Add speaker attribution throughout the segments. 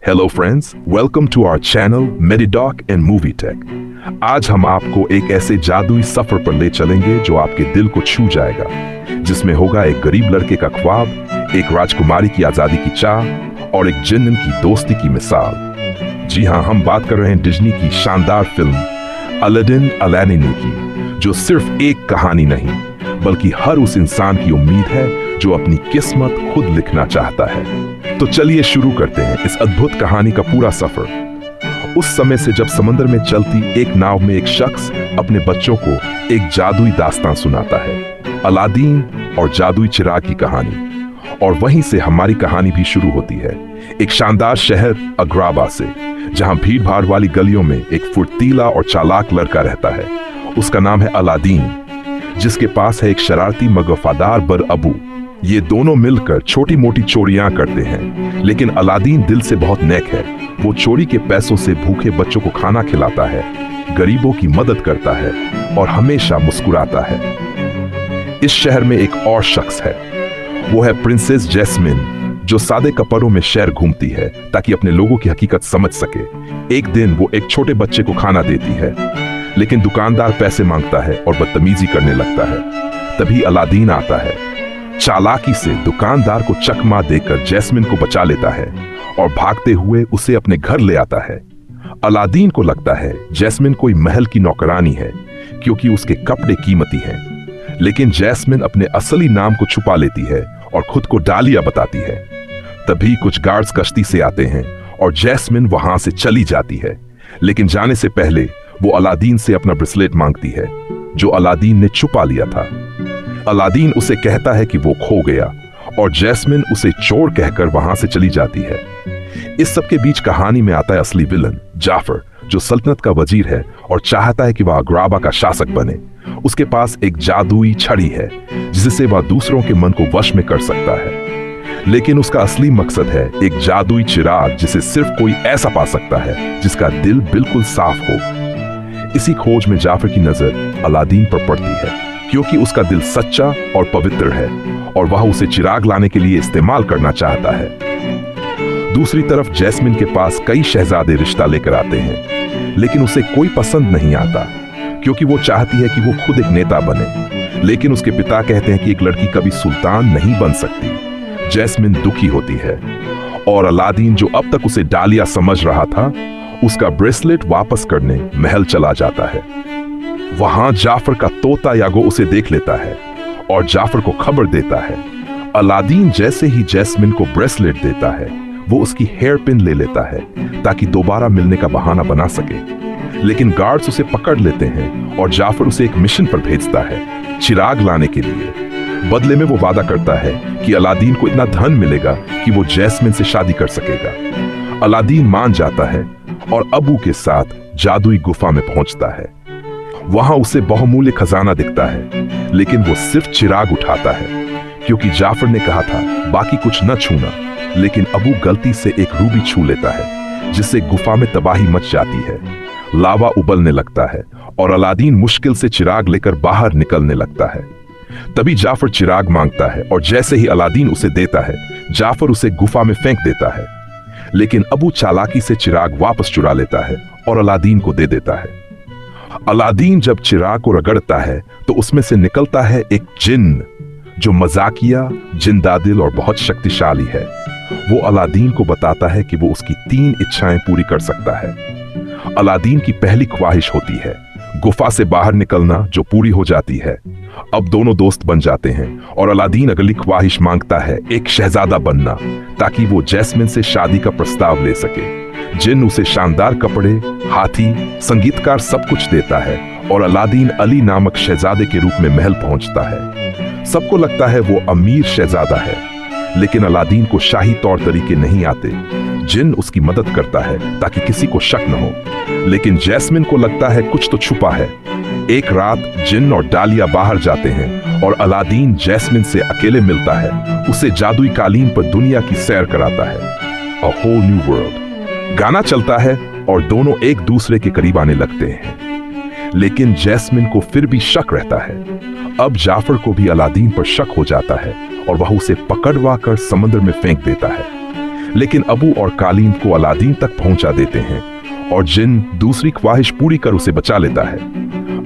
Speaker 1: Hello friends, welcome to our channel Medidoc and Movie Tech. आज हम आपको एक ऐसे जादुई सफर पर ले चलेंगे जो आपके दिल को छू जाएगा, जिसमें होगा एक गरीब लड़के का ख्वाब, एक राजकुमारी की आजादी की चाह और एक जिन्न की दोस्ती की मिसाल। जी हाँ, हम बात कर रहे हैं डिज्नी की शानदार फिल्म अलादीन की, जो सिर्फ एक कहानी नहीं बल्कि हर उस इंसान की उम्मीद है जो अपनी किस्मत खुद लिखना चाहता है। तो चलिए शुरू करते हैं इस अद्भुत कहानी का पूरा सफर। उस समय से जब समंदर में चलती एक नाव में एक शख्स अपने बच्चों को एक जादुई दास्तान सुनाता है, अलादीन और जादुई चिराग की कहानी। और वहीं से हमारी कहानी भी शुरू होती है, एक शानदार शहर अग्राबा से, जहां भीड़ भाड़ वाली गलियों में एक फुर्तीला और चालाक लड़का रहता है। उसका नाम है अलादीन, जिसके पास है एक शरारती मगर वफादार बर अबू। ये दोनों मिलकर छोटी मोटी चोरियां करते हैं, लेकिन अलादीन दिल से बहुत नेक है। वो चोरी के पैसों से भूखे बच्चों को खाना खिलाता है, गरीबों की मदद करता है और हमेशा मुस्कुराता है। इस शहर में एक और शख्स है, वो है प्रिंसेस जैस्मिन, जो सादे कपड़ों में शहर घूमती है ताकि अपने लोगों की हकीकत समझ सके। एक दिन वो एक छोटे बच्चे को खाना देती है, लेकिन दुकानदार पैसे मांगता है और बदतमीजी करने लगता है। तभी अलादीन आता है, चालाकी से दुकानदार को चकमा देकर जैस्मिन को बचा लेता है और भागते हुए उसे अपने घर ले आता है। अलादीन को लगता है जैस्मिन कोई महल की नौकरानी है, क्योंकि उसके कपड़े कीमती हैं। लेकिन जैस्मिन अपने असली नाम को छुपा लेती है और खुद को डालिया बताती है। तभी कुछ गार्ड्स कश्ती से आते हैं और जैस्मिन वहां से चली जाती है, लेकिन जाने से पहले वो अलादीन से अपना ब्रेसलेट मांगती है, जो अलादीन ने छुपा लिया था। अलादीन उसे कहता है कि वो खो गया और जैस्मिन उसे चोर कहकर वहां से चली जाती है। इस सब के बीच कहानी में आता है असली विलन जाफर, जो सल्तनत का वजीर है और चाहता है कि वह अग्राबा का शासक बने। उसके पास एक जादुई छड़ी है जिससे वह दूसरों के मन को वश में कर सकता है, लेकिन उसका असली मकसद है एक जादुई चिराग जिसे सिर्फ कोई ऐसा पा सकता है जिसका दिल बिल्कुल साफ हो। इसी खोज में जाफर की नजर अलादीन पर पड़ती है, क्योंकि उसका दिल सच्चा और पवित्र है और वह उसे चिराग लाने के लिए इस्तेमाल करना चाहता है। दूसरी तरफ जैस्मिन के पास कई शहजादे रिश्ता लेकर आते हैं, लेकिन उसे कोई पसंद नहीं आता, क्योंकि वो चाहती है कि वो खुद एक नेता बने। लेकिन उसके पिता कहते हैं कि एक लड़की कभी सुल्तान नहीं बन सकती। जैस्मिन दुखी होती है और अलादीन, जो अब तक उसे डालिया समझ रहा था, उसका ब्रेसलेट वापस करने महल चला जाता है। वहां जाफर का तोता यागो उसे देख लेता है और जाफर को खबर देता है। अलादीन जैसे ही जैस्मिन को ब्रेसलेट देता है, वो उसकी हेयर पिन ले लेता है ताकि दोबारा मिलने का बहाना बना सके। लेकिन गार्ड्स उसे पकड़ लेते हैं और जाफर उसे एक मिशन पर भेजता है, चिराग लाने के लिए। बदले में वो वादा करता है कि अलादीन को इतना धन मिलेगा कि वो जैस्मिन से शादी कर सकेगा। अलादीन मान जाता है और अबू के साथ जादुई गुफा में पहुंचता है। वहां उसे बहुमूल्य खजाना दिखता है, लेकिन वो सिर्फ चिराग उठाता है, क्योंकि जाफर ने कहा था बाकी कुछ न छूना। लेकिन अबू गलती से एक रूबी छू लेता है, जिससे गुफा में तबाही मच जाती है। लावा उबलने लगता है और अलादीन मुश्किल से चिराग लेकर बाहर निकलने लगता है। तभी जाफर चिराग मांगता है और जैसे ही अलादीन उसे देता है, जाफर उसे गुफा में फेंक देता है। लेकिन अबू चालाकी से चिराग वापस चुरा लेता है और अलादीन को दे देता है। अलादीन जब चिराग को रगड़ता है तो उसमें से निकलता है एक जिन्न, जो मजाकिया, जिंदादिल और बहुत शक्तिशाली है। वो अलादीन को बताता है कि वो उसकी 3 इच्छाएं पूरी कर सकता है। अलादीन की पहली ख्वाहिश होती है गुफा से बाहर निकलना, जो पूरी हो जाती है। अब दोनों दोस्त बन जाते हैं और अलादीन अगली ख्वाहिश मांगता है एक शहजादा बनना, ताकि वो जैस्मिन से शादी का प्रस्ताव ले सके। जिन्न उसे शानदार कपड़े, हाथी, संगीतकार सब कुछ देता है और अलादीन अली नामक शहजादे के रूप में महल पहुंचता है। सबको लगता है वो अमीर शहजादा है, लेकिन अलादीन को शाही तौर तरीके नहीं आते। जिन्न उसकी मदद करता है ताकि किसी को शक न हो, लेकिन जैस्मिन को लगता है कुछ तो छुपा है। एक रात जिन्न और डालिया बाहर जाते हैं और अलादीन जैस्मिन से अकेले मिलता है। उसे जादुई कालीन पर दुनिया की सैर कराता है, अ होल न्यू वर्ल्ड। गाना चलता है और दोनों एक दूसरे के करीब आने लगते हैं, लेकिन जैस्मिन को फिर भी शक रहता है। अब जाफर को भी अलादीन पर शक हो जाता है और वह उसे पकड़वा कर समंदर में फेंक देता है। लेकिन अबू और कालीन को अलादीन तक पहुंचा देते हैं और जिन दूसरी ख्वाहिश पूरी कर उसे बचा लेता है।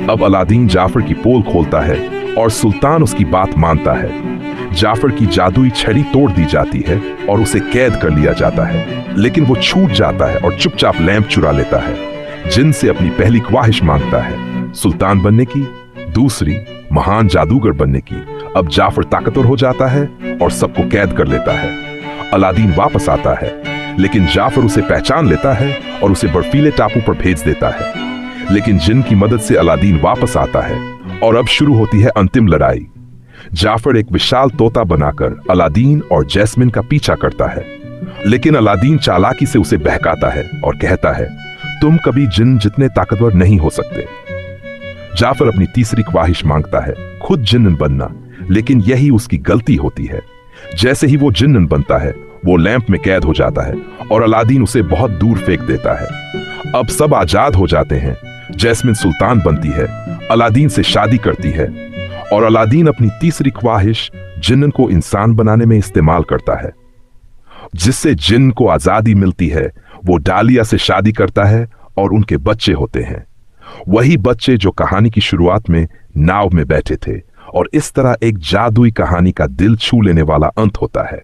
Speaker 1: अब अलादीन जाफर की पोल खोलता है और सुल्तान उसकी बात मानता है। जाफर की जादुई छड़ी तोड़ दी जाती है और उसे कैद कर लिया जाता है, लेकिन वो छूट जाता है और चुपचाप लैंप चुरा लेता है। जिन से अपनी पहली ख्वाहिश मांगता है, सुल्तान बनने की, दूसरी महान जादूगर बनने की। अब जाफर ताकतवर हो जाता है और सबको कैद कर लेता है। अलादीन वापस आता है, लेकिन जाफर उसे पहचान लेता है और उसे बर्फीले टापू पर भेज देता है। लेकिन जिन की मदद से अलादीन वापस आता है और अब शुरू होती है अंतिम लड़ाई। जाफर एक विशाल तोता बनाकर अलादीन और जैस्मिन का पीछा करता है, लेकिन अलादीन चालाकी से उसे बहकाता है और कहता है, तुम कभी जिन जितने ताकतवर नहीं हो सकते। जाफर अपनी तीसरी ख्वाहिश मांगता है, खुद जिन्न बनना, लेकिन यही उसकी गलती होती है। जैसे ही वो जिन्न बनता है, वो लैंप में कैद हो जाता है और अलादीन उसे बहुत दूर फेंक देता है। अब सब आजाद हो जाते हैं। जैस्मिन सुल्तान बनती है, अलादीन से शादी करती है और अलादीन अपनी तीसरी ख्वाहिश जिन्न को इंसान बनाने में इस्तेमाल करता है। जिससे जिन्न को आजादी मिलती है, वो डालिया से शादी करता है और उनके बच्चे होते हैं। वही बच्चे जो कहानी की शुरुआत में नाव में बैठे थे, और इस तरह एक जादुई कहानी का दिल छू लेने वाला अंत होता है।